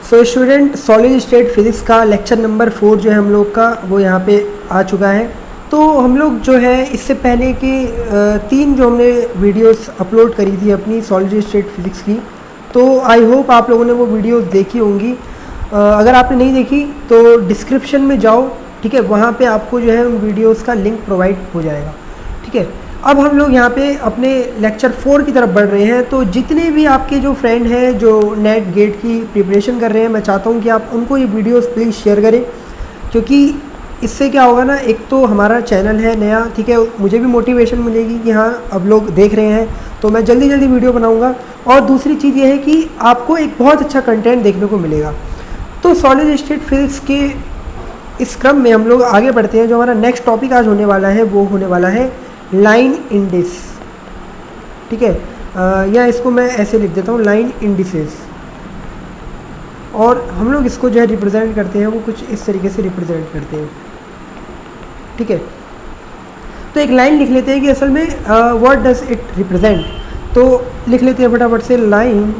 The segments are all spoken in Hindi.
So student, solid state physics का लेक्चर नंबर 4 जो है हम लोग का वो यहाँ पे आ चुका है। तो हम लोग जो है इससे पहले के 3 जो हमने वीडियोस अपलोड करी थी अपनी सॉलिड स्टेट फिजिक्स की, तो आई होप आप लोगों ने वो वीडियोस देखी होंगी। अगर आपने नहीं देखी तो डिस्क्रिप्शन में जाओ, ठीक है, वहाँ पे आपको जो है उन वीडियोस का लिंक प्रोवाइड हो जाएगा, ठीक है। अब हम लोग यहाँ पे अपने लेक्चर 4 की तरफ बढ़ रहे हैं। तो जितने भी आपके जो फ्रेंड हैं जो नेट गेट की प्रिपरेशन कर रहे हैं, मैं चाहता हूँ कि आप उनको ये वीडियोस प्लीज़ शेयर करें, क्योंकि इससे क्या होगा ना, एक तो हमारा चैनल है नया, ठीक है, मुझे भी मोटिवेशन मिलेगी कि हाँ अब लोग देख रहे हैं तो मैं जल्दी जल्दी वीडियो बनाऊँगा। और दूसरी चीज़ ये है कि आपको एक बहुत अच्छा कंटेंट देखने को मिलेगा। तो सॉलिड स्टेट फिजिक्स के इस क्रम में हम लोग आगे बढ़ते हैं। जो हमारा नेक्स्ट टॉपिक आज होने वाला है वो होने वाला है लाइन इंडिस, ठीक है, या इसको मैं ऐसे लिख देता हूँ, लाइन इंडिसेस। और हम लोग इसको जो है रिप्रेजेंट करते हैं वो कुछ इस तरीके से रिप्रेजेंट करते हैं, ठीक है। तो एक लाइन लिख लेते हैं कि असल में व्हाट डज इट रिप्रेजेंट। तो लिख लेते हैं फटाफट से, line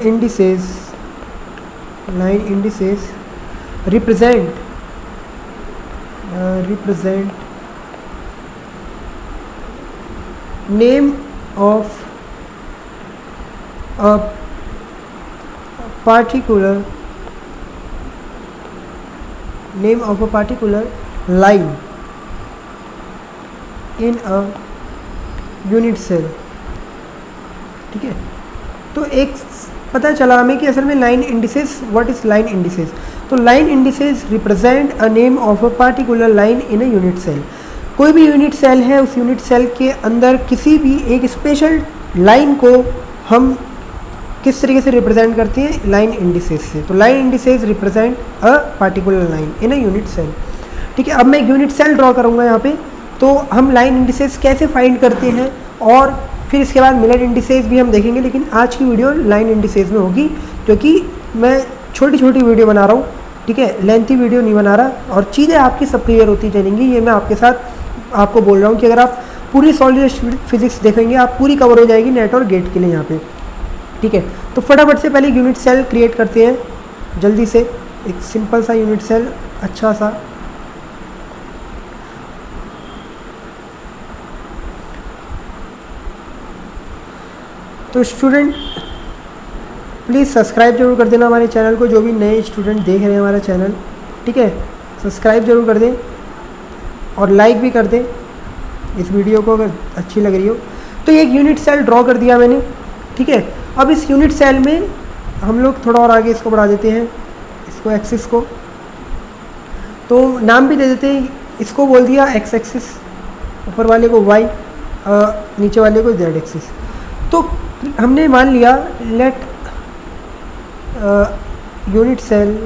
indices, line indices represent name of a particular line in a unit cell, ठीक है। तो एक पता चला हमें कि असल में line indices, what is line indices. तो line indices represent a name of a particular line in a unit cell. कोई भी यूनिट सेल है, उस यूनिट सेल के अंदर किसी भी एक स्पेशल लाइन को हम किस तरीके से रिप्रेजेंट करते हैं, लाइन इंडिसेस से। तो line indices represent a particular line in a unit cell, ठीक है। अब मैं एक यूनिट सेल ड्रॉ करूँगा यहाँ पे। तो हम लाइन इंडिसेस कैसे फाइंड करते हैं और फिर इसके बाद मिलर इंडिसेस भी हम देखेंगे, लेकिन आज की वीडियो लाइन इंडिसेस में होगी, क्योंकि मैं छोटी छोटी वीडियो बना रहा हूँ, ठीक है, लेंथी वीडियो नहीं बना रहा, और चीज़ें आपकी सब क्लियर होती जाएंगी। ये मैं आपके साथ आपको बोल रहा हूँ कि अगर आप पूरी सॉलिड फिजिक्स देखेंगे आप पूरी कवर हो जाएगी नेट और गेट के लिए यहाँ पे, ठीक है। तो फटाफट से पहले यूनिट सेल क्रिएट करते हैं जल्दी से, एक सिंपल सा यूनिट सेल अच्छा सा। तो स्टूडेंट प्लीज़ सब्सक्राइब जरूर कर देना हमारे चैनल को, जो भी नए स्टूडेंट देख रहे हैं हमारा चैनल, ठीक है, सब्सक्राइब जरूर कर दें और लाइक भी कर दें इस वीडियो को अगर अच्छी लग रही हो। तो एक यूनिट सेल ड्रॉ कर दिया मैंने, ठीक है। अब इस यूनिट सेल में हम लोग थोड़ा और आगे इसको बढ़ा देते हैं, इसको एक्सिस को, तो नाम भी दे देते हैं, इसको बोल दिया एक्स एक्सिस, ऊपर वाले को वाई, नीचे वाले को जेड एक्सिस। तो हमने मान लिया let unit cell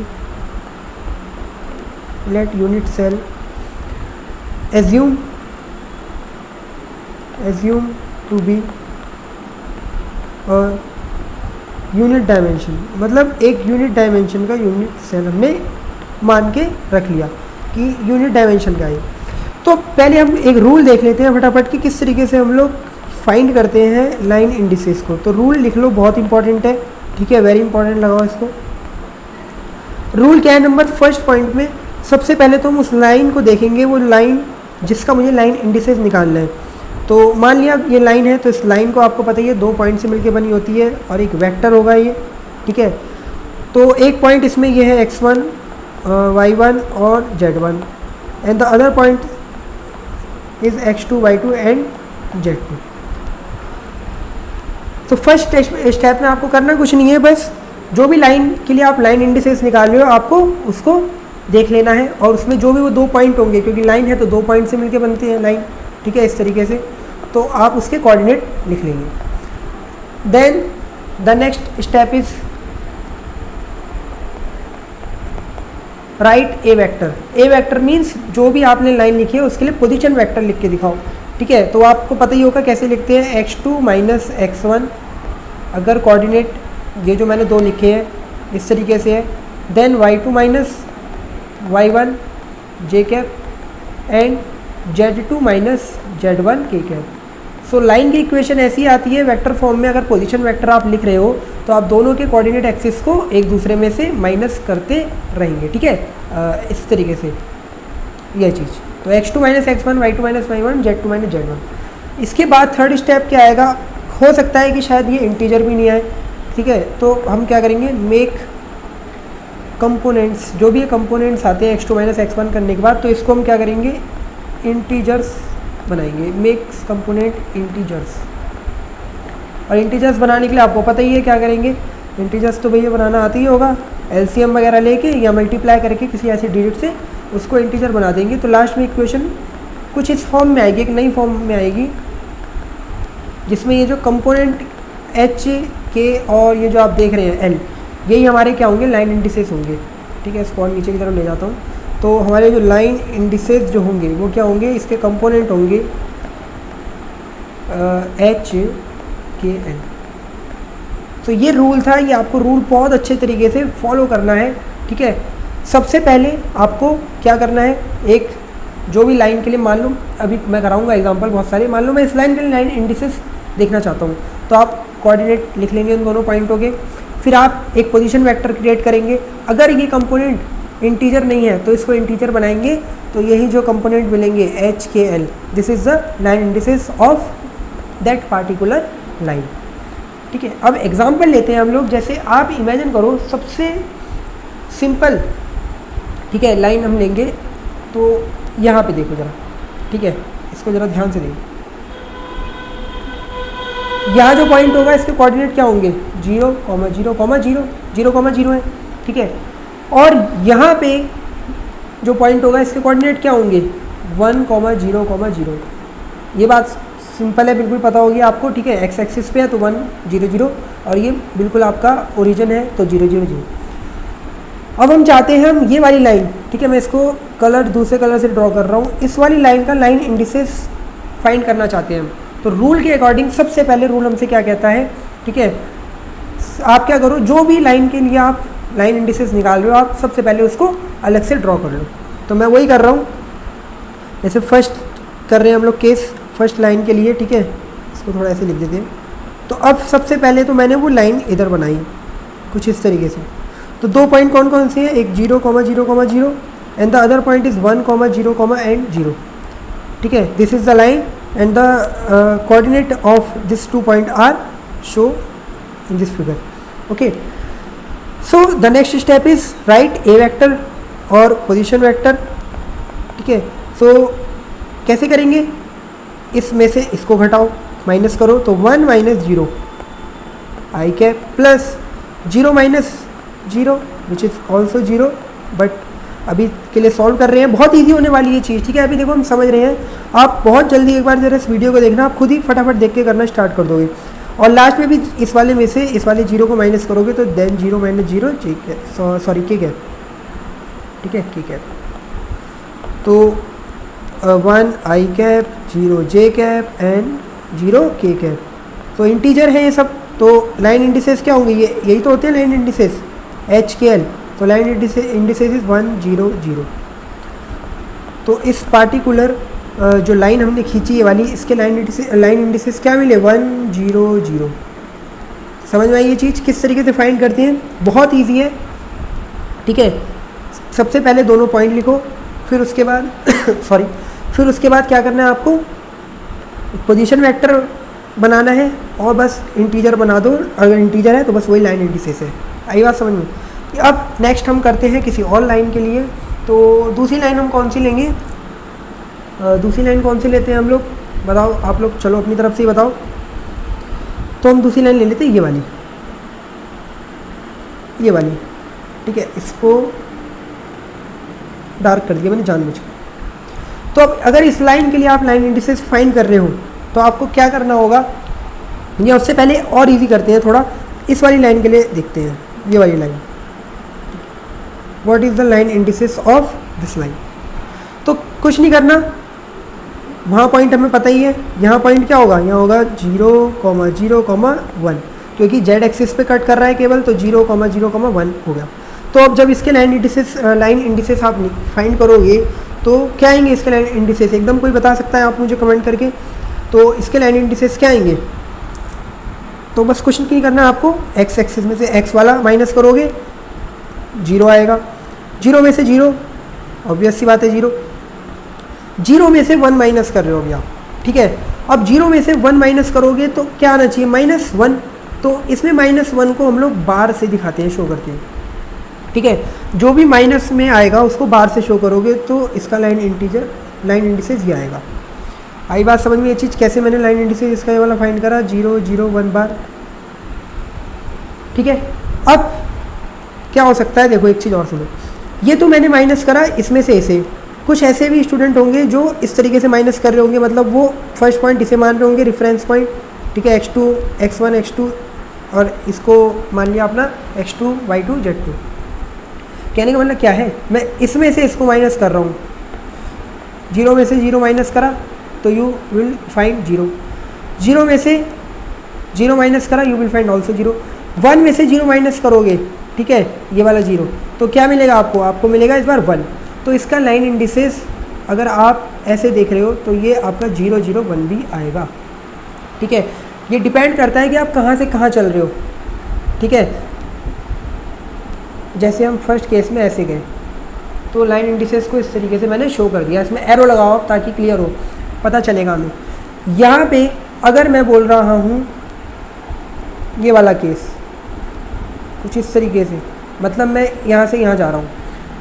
assume to be a unit dimension, मतलब एक यूनिट डायमेंशन का यूनिट सेल हमने मान के रख लिया कि यूनिट डायमेंशन का है। तो पहले हम एक रूल देख लेते हैं फटाफट कि किस तरीके से हम लोग फाइंड करते हैं लाइन इंडिसेस को। तो रूल लिख लो, बहुत इंपॉर्टेंट है, ठीक है, वेरी इंपॉर्टेंट लगाओ इसको। रूल क्या है, नंबर फर्स्ट पॉइंट में सबसे पहले तो हम उस लाइन को देखेंगे, वो लाइन जिसका मुझे लाइन इंडिसेस निकालना है। तो मान लिया ये लाइन है, तो इस लाइन को आपको पता ही है 2 पॉइंट से मिलकर बनी होती है और एक वेक्टर होगा ये, ठीक है। तो एक पॉइंट इसमें ये है x1, y1 और z1, and the other point is x2, y2 and z2। तो फर्स्ट स्टेप में आपको करना कुछ नहीं है, बस जो भी लाइन के लिए आप लाइन इंडिसेस निकाल रहे हो आपको उसको देख लेना है, और उसमें जो भी वो 2 पॉइंट होंगे, क्योंकि लाइन है तो 2 पॉइंट से मिलके बनती है लाइन, ठीक है, इस तरीके से। तो आप उसके कोऑर्डिनेट लिख लेंगे। Then the next step is write a vector. A vector means जो भी आपने लाइन लिखी है उसके लिए पोजीशन वेक्टर लिख के दिखाओ, ठीक है। तो आपको पता ही होगा कैसे लिखते हैं, x2 माइनस x1, अगर कोऑर्डिनेट ये जो मैंने 2 लिखे हैं इस तरीके से है। Then y2 minus y1 j cap and z2 minus z1 k cap, so line की इक्वेशन ऐसी आती है वेक्टर फॉर्म में, अगर पोजीशन वेक्टर आप लिख रहे हो तो आप दोनों के कोऑर्डिनेट एक्सिस को एक दूसरे में से माइनस करते रहेंगे, ठीक है, इस तरीके से यह चीज़। तो x2 minus x1, y2 minus y1, z2 minus z1। इसके बाद थर्ड स्टेप क्या आएगा, हो सकता है कि शायद ये इंटीजर भी नहीं आए, ठीक है, तो हम क्या करेंगे, मेक कंपोनेंट्स, जो भी ये कंपोनेंट्स आते हैं x2 माइनस x1 करने के बाद, तो इसको हम क्या करेंगे, इंटीजर्स बनाएंगे, मेक्स कंपोनेंट इंटीजर्स। और इंटीजर्स बनाने के लिए आपको पता ही है क्या करेंगे, इंटीजर्स तो भैया बनाना आती ही होगा, एलसीएम वगैरह लेके या मल्टीप्लाई करके किसी ऐसे डिजिट से उसको इंटीजर बना देंगे। तो लास्ट में इक्वेशन कुछ इस फॉर्म में आएगी, एक नई फॉर्म में आएगी, जिसमें ये जो कंपोनेंट एच के और ये जो आप देख रहे हैं एल, यही हमारे क्या होंगे, लाइन इंडिसेस होंगे, ठीक है। इसको और नीचे की तरफ ले जाता हूँ, तो हमारे जो लाइन इंडिसेस जो होंगे वो क्या होंगे, इसके कंपोनेंट होंगे एच के एल। तो ये रूल था, ये आपको रूल बहुत अच्छे तरीके से फॉलो करना है, ठीक है। सबसे पहले आपको क्या करना है, एक जो भी लाइन के लिए, मान लो अभी मैं कराऊंगा एग्जांपल बहुत सारे, मान लो मैं इस लाइन के लिए लाइन इंडिसेस देखना चाहता हूँ, तो आप कोऑर्डिनेट लिख लेंगे उन दोनों पॉइंटों के, फिर आप एक पोजीशन वेक्टर क्रिएट करेंगे। अगर ये कंपोनेंट इंटीजर नहीं है तो इसको इंटीजर बनाएंगे, तो यही जो कंपोनेंट मिलेंगे एच के L, this is the line indices of that particular line, ठीक है। अब एग्जांपल लेते हैं हम लोग, जैसे आप इमेजिन करो सबसे सिंपल, ठीक है, लाइन हम लेंगे, तो यहाँ पे देखो ज़रा, ठीक है, इसको ज़रा ध्यान से देखो, यहाँ जो पॉइंट होगा इसके कोऑर्डिनेट क्या होंगे, 0, 0, 0, 0, 0 है, ठीक है। और यहाँ पे जो पॉइंट होगा इसके कोऑर्डिनेट क्या होंगे, 1, 0, 0। ये बात सिंपल है, बिल्कुल पता होगी आपको, ठीक है। एक्स एक्सिस पे है तो 1, 0, 0, और ये बिल्कुल आपका ओरिजिन है तो 0, 0, 0। अब हम चाहते हैं हम ये वाली लाइन, ठीक है, मैं इसको कलर दूसरे कलर से ड्रॉ कर रहा हूँ, इस वाली लाइन का लाइन इंडिसेस फाइंड करना चाहते हैं हम। तो रूल के अकॉर्डिंग सबसे पहले रूल हमसे क्या कहता है, ठीक है, आप क्या करो, जो भी लाइन के लिए आप लाइन इंडिसेस निकाल रहे हो, आप सबसे पहले उसको अलग से ड्रॉ कर लो। तो मैं वही कर रहा हूँ, जैसे फर्स्ट कर रहे हैं हम लोग केस फर्स्ट लाइन के लिए, ठीक है, इसको थोड़ा ऐसे लिख देते हैं। तो अब सबसे पहले तो मैंने वो लाइन इधर बनाई कुछ इस तरीके से। तो दो पॉइंट कौन कौन से हैं, एक 0, 0, 0 and the other point is 1, 0, and 0, ठीक है। This is the line and the coordinate of this 2 point are show in this figure, okay. So the next step is write a vector और पोजीशन वेक्टर, ठीक है। सो कैसे करेंगे, इसमें से इसको घटाओ, माइनस करो, तो 1 minus 0 I cap plus 0 minus 0 which is also 0, but अभी के लिए सॉल्व कर रहे हैं, बहुत इजी होने वाली ये चीज़, ठीक है। अभी देखो हम समझ रहे हैं, आप बहुत जल्दी एक बार जरा इस वीडियो को देखना, आप खुद ही फटाफट देख के करना स्टार्ट कर दोगे, और लास्ट में भी इस वाले में से इस वाले 0 को माइनस करोगे तो देन 0 माइनस 0 सॉरी के कैप, ठीक है, के कैप। तो 1 आई कैप, 0 जे कैप एंड 0 के कैप। तो इंटीजर है ये सब, तो लाइन इंडिसेस क्या होंगे, ये यही तो होते हैं लाइन इंडिसेस, एच के एल। तो लाइन इंडिसेस इज 1, 0, 0। तो इस पार्टिकुलर जो लाइन हमने खींची ये वाली, इसके लाइन इंडिसेस क्या मिले, 1, 0, 0। समझ में आई ये चीज़ किस तरीके से फाइंड करते हैं, बहुत ईजी है, ठीक है। सबसे पहले दोनों पॉइंट लिखो, फिर उसके बाद सॉरी, फिर उसके बाद क्या करना है आपको, पोजीशन वेक्टर बनाना है और बस इंटीजर बना दो, अगर इंटीजर है तो बस वही लाइन इंडिसेस है। आई बात समझ में। अब नेक्स्ट हम करते हैं किसी और लाइन के लिए, तो दूसरी लाइन हम कौन सी लेंगे, दूसरी लाइन कौन सी लेते हैं हम लोग, बताओ आप लोग, चलो अपनी तरफ से ही बताओ। तो हम दूसरी लाइन ले लेते हैं ये वाली, ये वाली, ठीक है, इसको डार्क कर दिया मैंने जानबूझ के। तो अब अगर इस लाइन के लिए आप लाइन इंडिसेस फाइंड कर रहे हो तो आपको क्या करना होगा, ये उससे पहले और इजी करते हैं थोड़ा, इस वाली लाइन के लिए देखते हैं, ये वाली line, what is the line indices of this line. तो कुछ नहीं करना, वहाँ पॉइंट हमें पता ही है, यहाँ पॉइंट क्या होगा, यहाँ होगा 0, 0, 1, क्योंकि जेड एक्सिस पे कट कर रहा है केवल, तो 0, 0, 1 हो गया। तो अब जब इसके लाइन इंडिसेस आप फाइंड करोगे तो क्या आएंगे इसके लाइन इंडिसेस, एकदम कोई बता सकता है आप मुझे कमेंट करके। तो तो इसके लाइन इंडिसेस क्या आएंगे? तो बस क्वेश्चन क्लियर करना है आपको, एक्स एक्सिस में से एक्स वाला माइनस करोगे 0 आएगा, 0 में से 0 ऑब्वियस सी बात है 0, 0 में से 1 माइनस कर रहे हो अभी आप, ठीक है। अब 0 में से 1 माइनस करोगे तो क्या आना चाहिए? -1। तो इसमें -1 को हम लोग बार से दिखाते हैं, शो करते हैं, ठीक है। जो भी माइनस में आएगा उसको बार से शो करोगे तो इसका लाइन इंडिसेस ये आएगा। आई बात समझ में ये चीज़? कैसे मैंने लाइन इंडिसेस इसका ये वाला फाइंड करा, 0 0 1 बार, ठीक है। अब क्या हो सकता है, देखो एक चीज़ और सुनो, ये तो मैंने माइनस करा इसमें से ऐसे, कुछ ऐसे भी स्टूडेंट होंगे जो इस तरीके से माइनस कर रहे होंगे, मतलब वो फर्स्ट पॉइंट इसे मान रहे होंगे रेफरेंस पॉइंट, ठीक है, x2 x1 x2 और इसको मान लिया अपना x2 y2 z2। कहने का मतलब क्या है, मैं इसमें से इसको माइनस कर रहा हूँ, 0 में से 0 माइनस करा तो यू विल फाइंड 0, 0 में से 0 माइनस करा यू विल फाइंड ऑल्सो 0, 1 में से 0 माइनस करोगे, ठीक है, ये वाला 0, तो क्या मिलेगा आपको? आपको मिलेगा इस बार 1। तो इसका लाइन इंडिसेस अगर आप ऐसे देख रहे हो तो ये आपका 0 0 1 भी आएगा, ठीक है। ये डिपेंड करता है कि आप कहाँ से कहाँ चल रहे हो, ठीक है। जैसे हम फर्स्ट केस में ऐसे गए तो लाइन इंडिसेस को इस तरीके से मैंने शो कर दिया, इसमें एरो लगाओ ताकि क्लियर हो, पता चलेगा हमें। यहाँ पे अगर मैं बोल रहा हूँ ये वाला केस कुछ इस तरीके से, मतलब मैं यहाँ से यहाँ जा रहा हूँ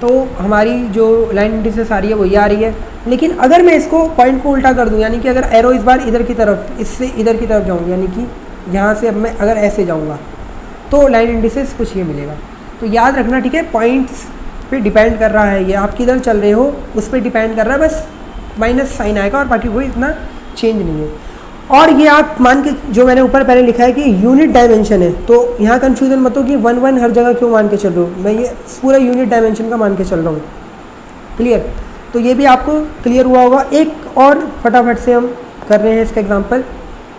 तो हमारी जो लाइन इंडिसेस आ रही है वो ये आ रही है। लेकिन अगर मैं इसको पॉइंट को उल्टा कर दूँ, यानी कि अगर एरो इस बार इधर की तरफ, इससे इधर की तरफ जाऊँ, यानी कि यहाँ से अब मैं अगर ऐसे जाऊँगा तो लाइन इंडिसेस कुछ ये मिलेगा। तो याद रखना, ठीक है, पॉइंट्स पे डिपेंड कर रहा है, ये आप किधर चल रहे हो उस पर डिपेंड कर रहा है, बस माइनस साइन आएगा और बाकी कोई इतना चेंज नहीं है। और ये आप मान के, जो मैंने ऊपर पहले लिखा है कि यूनिट डायमेंशन है, तो यहाँ कन्फ्यूजन मत हो कि 1 1 हर जगह क्यों मान के चल रहा हूँ, मैं ये पूरा यूनिट डायमेंशन का मान के चल रहा हूँ, क्लियर। तो ये भी आपको क्लियर हुआ होगा। एक और फटाफट से हम कर रहे हैं इसका एग्जांपल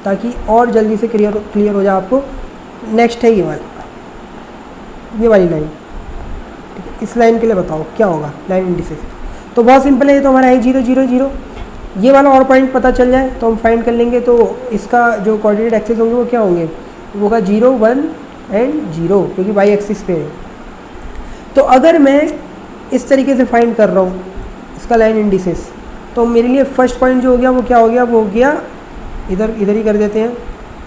ताकि और जल्दी से क्लियर हो जाए आपको। नेक्स्ट है ये वाली लाइन, ठीक है। इस लाइन के लिए बताओ क्या होगा लाइन इंडिसेस? तो बहुत सिंपल है, ये तो हमारा है 0 0 0। ये वाला और पॉइंट पता चल जाए तो हम फाइंड कर लेंगे, तो इसका जो कोऑर्डिनेट एक्सिस होंगे वो क्या होंगे? वो होगा 0 1 एंड 0, क्योंकि वाई एक्सिस पे है। तो अगर मैं इस तरीके से फाइंड कर रहा हूँ इसका लाइन इंडिसेस, तो मेरे लिए फर्स्ट पॉइंट जो हो गया वो क्या हो गया? वो हो गया इधर ही कर देते हैं,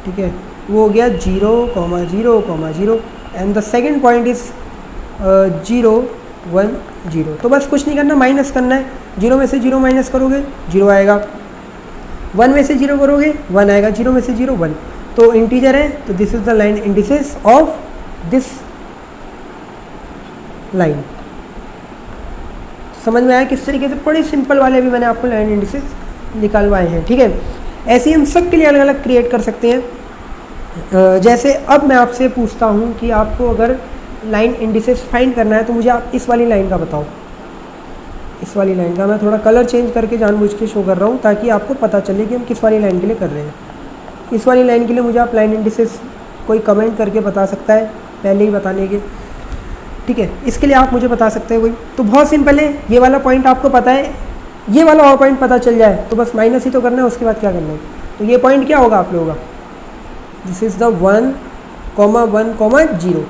ठीक है, वो हो गया 0 0 0 and the second point is 0 1 0। तो बस कुछ नहीं करना, माइनस करना है। 0 में से 0 माइनस करोगे 0 आएगा, 1 में से 0 करोगे 1 आएगा, 0 में से 0 1। तो इंटीजर है, तो this is the line indices of this line. समझ में आया किस तरीके से? बड़े सिंपल वाले भी मैंने आपको लाइन इंडिसेस निकालवाए हैं, ठीक है। ऐसे ही हम सब के लिए अलग अलग क्रिएट कर सकते हैं। जैसे अब मैं आपसे पूछता हूँ कि आपको अगर लाइन इंडिसेस फाइंड करना है तो मुझे आप इस वाली लाइन का बताओ। इस वाली लाइन का मैं थोड़ा कलर चेंज करके जानबूझ के शो कर रहा हूँ ताकि आपको पता चले कि हम किस वाली लाइन के लिए कर रहे हैं। इस वाली लाइन के लिए मुझे आप लाइन इंडिसेस कोई कमेंट करके बता सकता है पहले ही बताने के, ठीक है। इसके लिए आप मुझे बता सकते हैं कोई। तो बहुत सिंपल है, ये वाला पॉइंट आपको पता है, ये वाला और पॉइंट पता चल जाए तो बस माइनस ही तो करना है, उसके बाद क्या करना है। तो ये पॉइंट क्या होगा आप लोगों का? दिस इज़ द 1 1 0,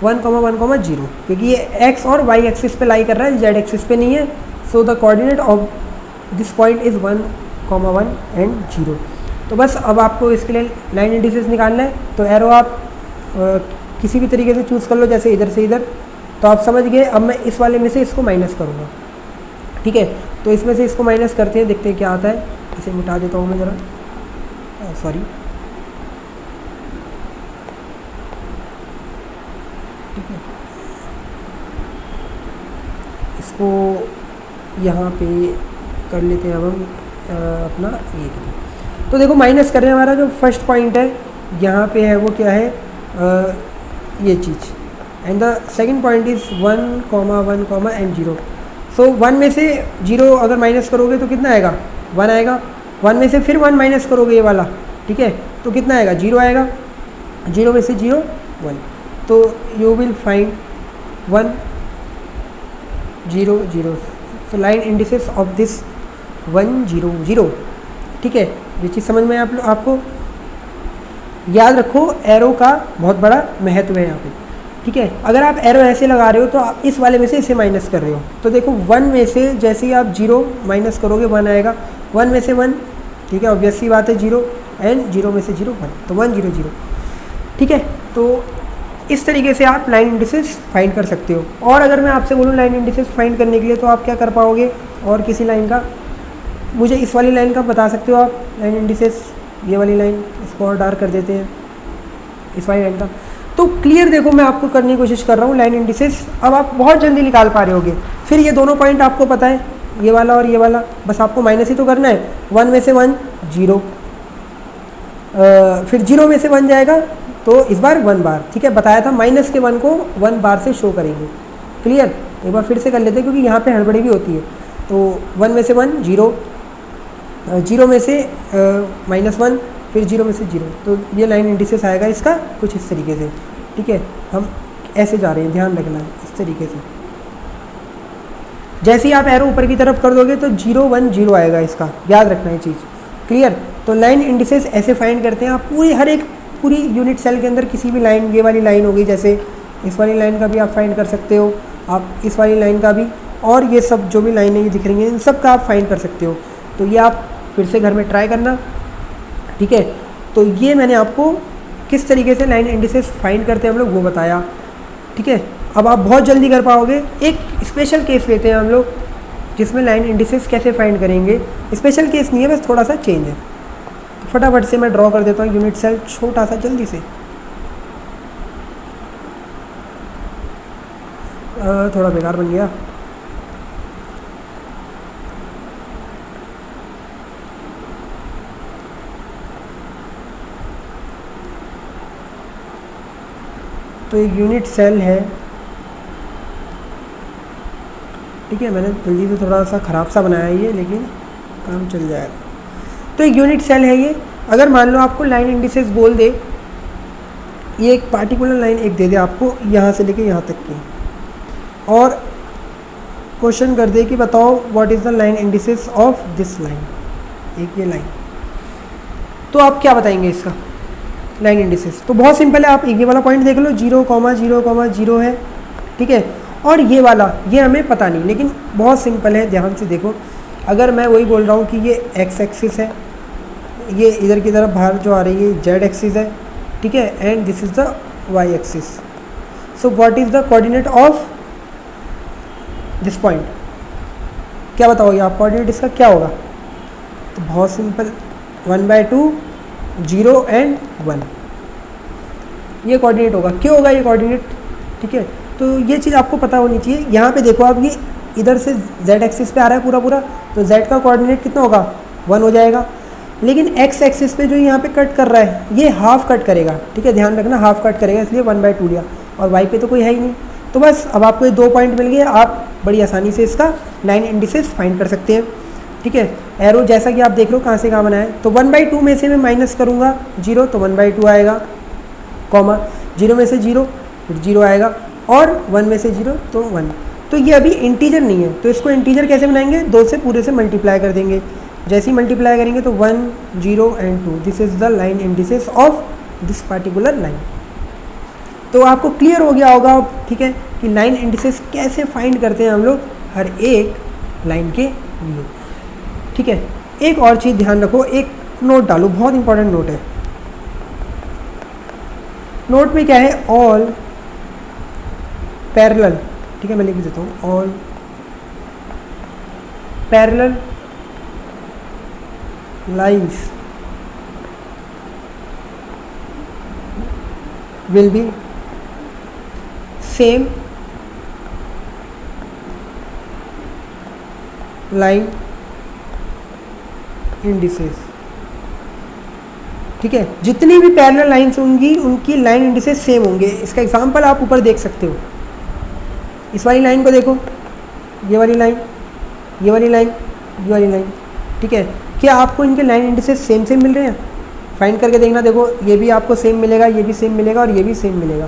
1 1 0, क्योंकि ये x और y एक्सिस पे लाई कर रहा है, z एक्सिस पे नहीं है। So the coordinate of this point is 1 1 and 0। तो बस अब आपको इसके लिए लाइन इंडिसेस निकालना है, तो एरो आप किसी भी तरीके से चूज़ कर लो, जैसे इधर से इधर। तो आप समझ गए। अब मैं इस वाले में से इसको माइनस करूँगा, ठीक है। तो इसमें से इसको माइनस करते हैं, देखते हैं क्या आता है। इसे मिटा देता हूँ मैं ज़रा, सॉरी, ठीक है। इसको यहाँ पे कर लेते हैं अब हम अपना 1। तो देखो माइनस कर रहे हैं, हमारा जो फर्स्ट पॉइंट है यहाँ पे है वो क्या है, ये चीज़। And the second point is 1 1 and 0। So 1 में से 0 अगर माइनस करोगे तो कितना आएगा? 1 आएगा। 1 में से फिर 1 माइनस करोगे ये वाला, ठीक है, तो कितना आएगा? 0 आएगा। 0 में से 0 1, तो you will find 1 0 0। So line indices of this 1 0 0, ठीक है। ये चीज़ समझ में आपको याद रखो, एरो का बहुत बड़ा महत्व है यहाँ पे, ठीक है। अगर आप एरो ऐसे लगा रहे हो तो आप इस वाले में से इसे माइनस कर रहे हो, तो देखो 1 में से जैसे ही आप 0 माइनस करोगे 1 आएगा, 1 में से 1, ठीक है, ऑब्वियस सी बात है 0, एंड 0 में से 0 1, तो 1 0 0, ठीक है। तो इस तरीके से आप लाइन इंडिसेस फाइंड कर सकते हो। और अगर मैं आपसे बोलूँ लाइन इंडिसेस फाइंड करने के लिए, तो आप क्या कर पाओगे, और किसी लाइन का, मुझे इस वाली लाइन का बता सकते हो आप लाइन इंडिसेस, ये वाली लाइन, इसको और डार्क कर देते हैं, इस वाली लाइन का। तो क्लियर देखो, मैं आपको करने की कोशिश कर रहा हूँ लाइन इंडिसेस, अब आप बहुत जल्दी निकाल पा रहे होगे। फिर ये दोनों पॉइंट आपको पता है, ये वाला और ये वाला, बस आपको माइनस ही तो करना है। 1 में से 1 0, फिर 0 में से 1 जाएगा तो इस बार 1 बार, ठीक है, बताया था माइनस के 1 को 1 बार से शो करेंगे। क्लियर, एक बार फिर से कर लेते हैं क्योंकि यहाँ पे हड़बड़ी भी होती है। तो 1 में से 1 0, 0 में से -1, फिर 0 में से 0, तो ये लाइन इंडिसेस आएगा इसका कुछ इस तरीके से, ठीक है। हम ऐसे जा रहे हैं, ध्यान रखना इस तरीके से। जैसे ही आप एरो ऊपर की तरफ कर दोगे तो 0 1 0 आएगा इसका, याद रखना ये चीज़। क्लियर, तो लाइन इंडिसेस ऐसे फाइंड करते हैं आप पूरी यूनिट सेल के अंदर किसी भी लाइन, ये वाली लाइन होगी जैसे, इस वाली लाइन का भी आप फाइंड कर सकते हो, आप इस वाली लाइन का भी, और ये सब जो भी लाइनें ये दिख रही हैं इन सब का आप फाइंड कर सकते हो। तो ये आप फिर से घर में ट्राई करना, ठीक है। तो ये मैंने आपको किस तरीके से लाइन इंडिसेस फाइंड करते हैं हम लोग वो बताया, ठीक है। अब आप बहुत जल्दी कर पाओगे। एक स्पेशल केस लेते हैं हम लोग जिसमें लाइन इंडिसेस कैसे फाइंड करेंगे। स्पेशल केस नहीं है, बस थोड़ा सा चेंज है। तो फटाफट से मैं ड्रॉ कर देता हूँ यूनिट सेल छोटा सा जल्दी से, थोड़ा बेकार बन गया। तो एक यूनिट सेल है, ठीक है, मैंने जल्दी से थोड़ा सा ख़राब सा बनाया है ये, लेकिन काम चल जाएगा। तो एक यूनिट सेल है ये। अगर मान लो आपको लाइन इंडिसेस बोल दे, ये एक पार्टिकुलर लाइन एक दे दे आपको यहाँ से लेके यहाँ तक की, और क्वेश्चन कर दे कि बताओ what is the line indices of this line, एक ये लाइन, तो आप क्या बताएंगे इसका लाइन इंडिसेस? तो बहुत सिंपल है, आप ये वाला पॉइंट देख लो, 0 0 0 है, ठीक है। और ये वाला, ये हमें पता नहीं, लेकिन बहुत सिंपल है, ध्यान से देखो। अगर मैं वही बोल रहा हूँ कि ये एक्स एक्सिस है, ये इधर की तरफ बाहर जो आ रही है जेड एक्सिस है, ठीक है, and this is the Y axis. So what is the coordinate of this point? क्या बताओगे आप, कोऑर्डिनेट इसका क्या होगा? तो बहुत सिंपल, 1/2 0 एंड 1, ये कोऑर्डिनेट होगा। क्यों होगा ये कोऑर्डिनेट, ठीक है। तो ये चीज़ आपको पता होनी चाहिए। यहाँ पे देखो आप, ये इधर से z एक्सिस पे आ रहा है पूरा, तो z का कोऑर्डिनेट कितना होगा, 1 हो जाएगा। लेकिन x एक्सिस पे जो यहाँ पे कट कर रहा है ये हाफ कट करेगा, ठीक है, ध्यान रखना, हाफ कट करेगा, इसलिए 1/2 लिया, और y पे तो कोई है ही नहीं। तो बस अब आपको ये 2 पॉइंट मिल गए, आप बड़ी आसानी से इसका लाइन इंडिसेस फाइंड कर सकते हैं, ठीक है। एरो जैसा कि आप देख लो कहाँ से कहाँ बनाया है। तो 1/2 में से मैं माइनस करूँगा 0, तो 1/2 आएगा, कॉमा 0 में से 0, फिर 0 आएगा, और 1 में से 0 तो 1। तो ये अभी इंटीजर नहीं है, तो इसको इंटीजर कैसे बनाएंगे, 2 से पूरे से मल्टीप्लाई कर देंगे। जैसे ही मल्टीप्लाई करेंगे तो 1 0 and 2, this is the line indices of this particular line. तो आपको क्लियर हो गया होगा, ठीक है, कि लाइन इंडिसेस कैसे फाइंड करते हैं हम लोग हर एक लाइन के लिए, ठीक है। एक और चीज़ ध्यान रखो, एक नोट डालो, बहुत इंपॉर्टेंट नोट है। नोट में क्या है, ऑल पैरेलल, ठीक है, मैं लिख देता हूँ, all parallel lines will be same line indices, ठीक है। जितनी भी पैरेलल लाइन्स होंगी उनकी लाइन इंडिसेस सेम होंगे। इसका एग्जांपल आप ऊपर देख सकते हो, इस वाली लाइन को देखो, ये वाली लाइन, ये वाली लाइन, ये वाली लाइन, ठीक है। क्या आपको इनके लाइन इंडिसेस सेम सेम मिल रहे हैं? फाइंड करके देखना, देखो ये भी आपको सेम मिलेगा, ये भी सेम मिलेगा, और ये भी सेम मिलेगा।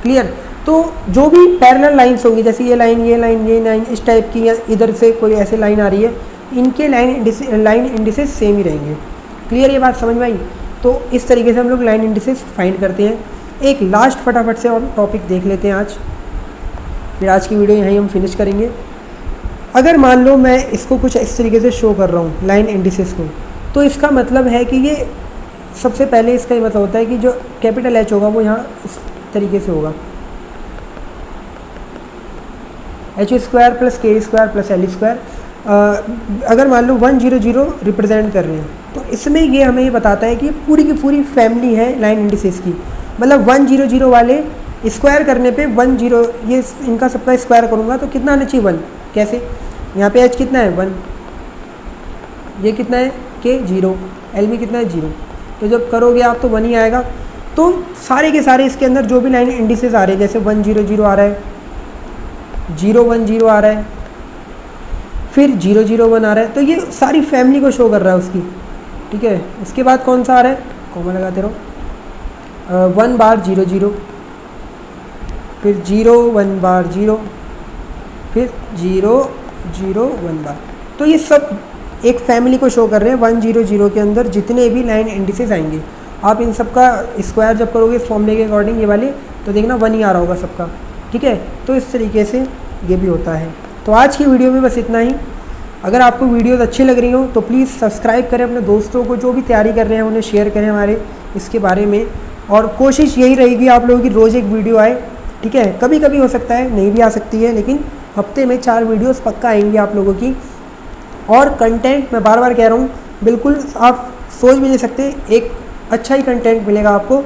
क्लियर। तो जो भी पैरेलल लाइन्स होंगी, जैसे ये लाइन, ये लाइन, ये लाइन, इस टाइप की, या इधर से कोई ऐसे लाइन आ रही है, इनके लाइन इंडिसेस सेम ही रहेंगे। क्लियर ये बात समझ में आई? तो इस तरीके से हम लोग लाइन इंडिसेस फाइंड करते हैं। एक लास्ट फटाफट से हम टॉपिक देख लेते हैं आज, फिर आज की वीडियो यहीं हम फिनिश करेंगे। अगर मान लो मैं इसको कुछ इस तरीके से शो कर रहा हूँ लाइन इंडिसेस को, तो इसका मतलब है कि ये सबसे पहले इसका ये मतलब होता है कि जो कैपिटल एच होगा वो यहाँ इस तरीके से होगा, एच स्क्वायर प्लस के स्क्वायर प्लस एल स्क्वायर। अगर मान लो 100 रिप्रेजेंट कर रहे हैं तो इसमें ये हमें ये बताता है कि पूरी की पूरी फैमिली है लाइन इंडिसेस की। मतलब 100 वाले स्क्वायर करने पे 10 ये इनका सबका स्क्वायर करूँगा तो कितना आना चाहिए 1। कैसे? यहाँ पे एच कितना है 1, ये कितना है के 0, एल भी कितना है 0, तो जब करोगे आप तो 1 ही आएगा। तो सारे के सारे इसके अंदर जो भी लाइन इंडिसेस आ रहे हैं, जैसे 100 आ रहा है, 010 आ रहा है, फिर 001 आ रहा है, तो ये सारी फैमिली को शो कर रहा है उसकी। ठीक है, इसके बाद कौन सा आ रहा है, कॉमा लगाते रहो, 1 बार 00, फिर 0 1 बार 0, फिर 0 बार। तो ये सब एक फैमिली को शो कर रहे हैं। 100 के अंदर जितने भी लाइन इंडिसेस आएंगे, आप इन सब का स्क्वायर जब करोगे इस फॉर्मूले के अकॉर्डिंग ये वाले, तो देखना 1 ही आ रहा होगा सबका। ठीक है, तो इस तरीके से ये भी होता है। तो आज की वीडियो में बस इतना ही। अगर आपको वीडियोस अच्छी लग रही हो तो प्लीज़ सब्सक्राइब करें, अपने दोस्तों को जो भी तैयारी कर रहे हैं उन्हें शेयर करें हमारे इसके बारे में। और कोशिश यही रहेगी आप लोगों की रोज़ एक वीडियो आए। ठीक है, कभी कभी हो सकता है नहीं भी आ सकती है, लेकिन हफ्ते में 4 वीडियोस पक्का आएंगी आप लोगों की। और कंटेंट मैं बार बार कह रहा हूँ, बिल्कुल आप सोच भी नहीं सकते, एक अच्छा ही कंटेंट मिलेगा आपको।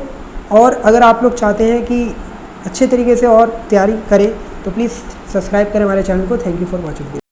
और अगर आप लोग चाहते हैं कि अच्छे तरीके से और तैयारी करें तो प्लीज़ सब्सक्राइब करें हमारे चैनल को। Thank you for watching.